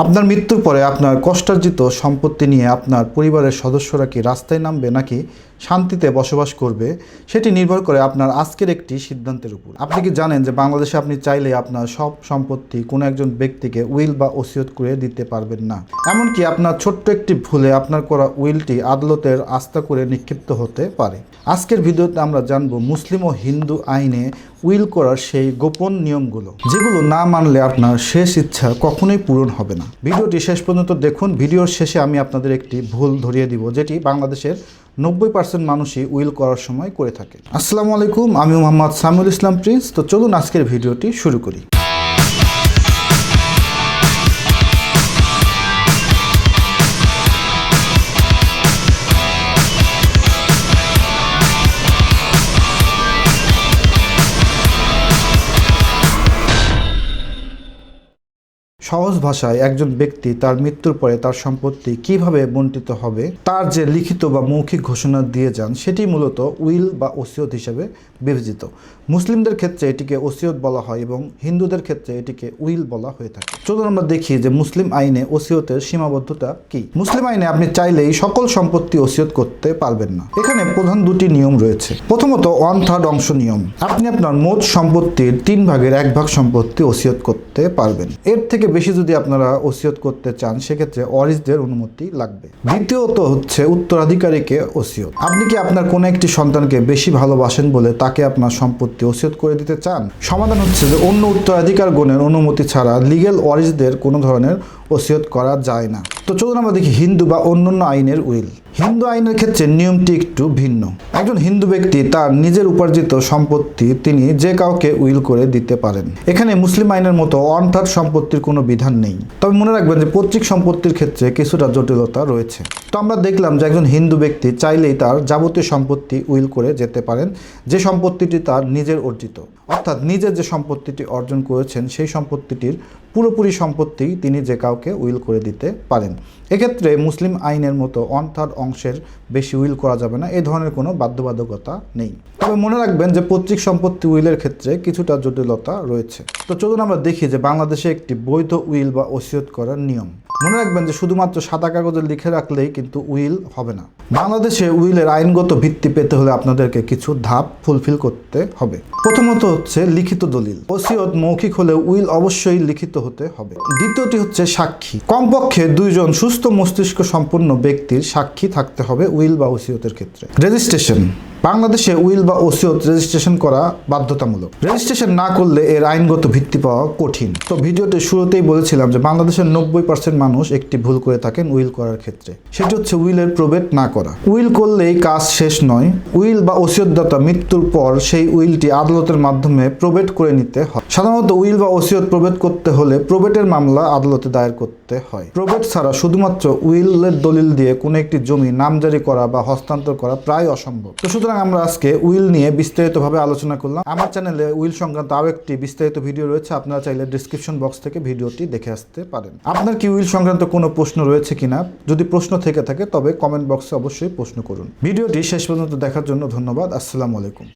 আপনার মৃত্যুর পরে আপনার কষ্টার্জিত সম্পত্তি নিয়ে আপনার পরিবারের সদস্যরা কি রাস্তায় নামবে নাকি শান্তিতে বসবাস করবে সেটি নির্ভর করে আপনার আজকের একটি সিদ্ধান্তের উপর। আপনি কি জানেন যে বাংলাদেশে আপনি চাইলে আপনার সব সম্পত্তি কোনো একজন ব্যক্তিকে উইল বা ওসিয়ত করে দিতে পারবেন না। এমনকি আপনার ছোট্ট একটি ভুলে আপনার করা উইলটি আদালতের আস্থা করে নিক্ষিপ্ত হতে পারে। আজকের ভিডিওতে আমরা জানব মুসলিম ও হিন্দু আইনে উইল করার সেই গোপন নিয়মগুলো, যেগুলো না মানলে আপনার শেষ ইচ্ছা কখনোই পূরণ হবে না। ভিডিওটি শেষ পর্যন্ত দেখুন। ভিডিওর শেষে আমি আপনাদের একটি ভুল ধরিয়ে দিব, যেটি বাংলাদেশের 90% মানুষই উইল করার সময় করে থাকে। আসসালামু আলাইকুম, আমি মোহাম্মদ সামিউল ইসলাম প্রিন্স। তো চলুন আজকের ভিডিওটি শুরু করি। সহজ ভাষায় একজন ব্যক্তি তার মৃত্যুর পরে তার সম্পত্তি কিভাবে বণ্টিত হবে তার যে লিখিত বা মৌখিক ঘোষণা দিয়ে যান, সেটি মূলত উইল বা ওসিয়ত হিসেবে বিবেচিত। মুসলিমদের ক্ষেত্রে এটিকে ওসিয়ত বলা হয় এবং হিন্দুদের ক্ষেত্রে এটিকে উইল বলা হয়ে থাকে। চলুন আমরা দেখি যে মুসলিম আইনে ওসিয়তের সীমাবদ্ধতা কি। মুসলিম আইনে আপনি চাইলেই সকল সম্পত্তি ওসিয়ত করতে পারবেন না। এখানে প্রধান দুটি নিয়ম রয়েছে। প্রথমত 1/3 অংশ নিয়ম। আপনি আপনার মোট সম্পত্তির 3 ভাগের 1 ভাগ সম্পত্তি ওসিয়ত করতে পারবেন। এর থেকে বেশি যদি আপনারা ওসিয়ত করতে চান, সেক্ষেত্রে ওয়ারিসদের অনুমতি লাগবে। দ্বিতীয়ত হচ্ছে উত্তরাধিকারীকে ওসিয়ত। আপনি কি আপনার কোনো একটি সন্তানকে বেশি ভালোবাসেন বলে তাকে আপনার সম্পত্তি ওসিয়ত করে দিতে চান? সমাধান হচ্ছে যে অন্য উত্তরাধিকারগণের অনুমতি ছাড়া লিগ্যাল ওয়ারিসদের কোনো ধরনের ওসিয়ত করা যায় না। তো চলুন আমরা দেখি হিন্দু বা অন্যান্য আইনের উইল। হিন্দু আইনের ক্ষেত্রে নিয়মটি একটু ভিন্ন। একজন হিন্দু ব্যক্তি তার নিজের উপার্জিত সম্পত্তি তিনি যে কাউকে উইল করে দিতে পারেন। এখানে মুসলিম আইনের মতো 1/3 সম্পত্তির কোনো বিধান নেই। তবে মনে রাখবেন যে পৈতৃক সম্পত্তির ক্ষেত্রে কিছুটা জটিলতা রয়েছে। তো আমরা দেখলাম যে একজন হিন্দু ব্যক্তি চাইলেই তার যাবতীয় সম্পত্তি উইল করে যেতে পারেন, যে সম্পত্তিটি তার নিজের অর্জিত, অর্থাৎ নিজের যে সম্পত্তিটি অর্জন করেছেন সেই সম্পত্তিটির পুরোপুরি সম্পত্তি তিনি যে কাউকে উইল করে দিতে পারেন। এক্ষেত্রে মুসলিম আইনের মতো 1/3 অংশের বেশি উইল করা যাবে না, এ ধরনের কোনো বাধ্যবাধকতা নেই। তবে মনে রাখবেন যে পৈতৃক সম্পত্তি উইলের ক্ষেত্রে কিছুটা জটিলতা রয়েছে। তো চলুন আমরা দেখি যে বাংলাদেশে একটি বৈধ উইল বা ওসিয়ত করার নিয়ম। মনে রাখবেন যে শুধুমাত্র সাদা কাগজে লিখে রাখলেই কিন্তু উইল হবে না। বাংলাদেশে উইলের আইনগত ভিত্তি পেতে হলে আপনাদেরকে কিছু ধাপ ফুলফিল করতে হবে। প্রথমত হচ্ছে লিখিত দলিল। ওসিয়ত মৌখিক হলে উইল অবশ্যই লিখিত হতে হবে। দ্বিতীয়টি হচ্ছে সাক্ষী। কমপক্ষে 2 জন সুস্থ মস্তিষ্ক সম্পন্ন ব্যক্তির সাক্ষী থাকতে হবে উইল বা ওসিয়তের ক্ষেত্রে। রেজিস্ট্রেশন। বাংলাদেশে উইল বা ওসিয়ত রেজিস্ট্রেশন করা বাধ্যতামূলক। রেজিস্ট্রেশন না করলে এর আইনগত ভিত্তি পাওয়া কঠিন। তো ভিডিওতে শুরুতেই বলেছিলাম যে বাংলাদেশের 90% মানুষ একটি ভুল করে থাকেন উইল করার ক্ষেত্রে, সেটি হচ্ছে উইলের প্রবেট না করা। উইল করলেই কাজ শেষ নয়। উইল বা ওসিয়তদাতা মৃত্যুর পর সেই উইলটি আদালতের মাধ্যমে প্রবেট করে নিতে হয়। সাধারণত উইল বা ওসিয়ত প্রবেট করতে হলে প্রবেটের মামলা আদালতে দায়ের করতে হয়। প্রবেট ছাড়া শুধুমাত্র উইলের দলিল দিয়ে কোনো একটি জমি নামজারি করা বা হস্তান্তর করা প্রায় অসম্ভব। তো সুতরাং আমরা আজকে উইল নিয়ে বিস্তারিতভাবে আলোচনা করলাম। আমার চ্যানেলে উইল সংক্রান্ত আরও একটি বিস্তারিত ভিডিও রয়েছে, আপনারা চাইলে ডিসক্রিপশন বক্স থেকে ভিডিওটি দেখে আসতে পারেন। আপনার কি উইল সংক্রান্ত কোনো প্রশ্ন রয়েছে কিনা? যদি প্রশ্ন থেকে থাকে তবে কমেন্ট বক্সে অবশ্যই প্রশ্ন করুন। ভিডিওটি শেষ পর্যন্ত দেখার জন্য ধন্যবাদ। আসসালামু আলাইকুম।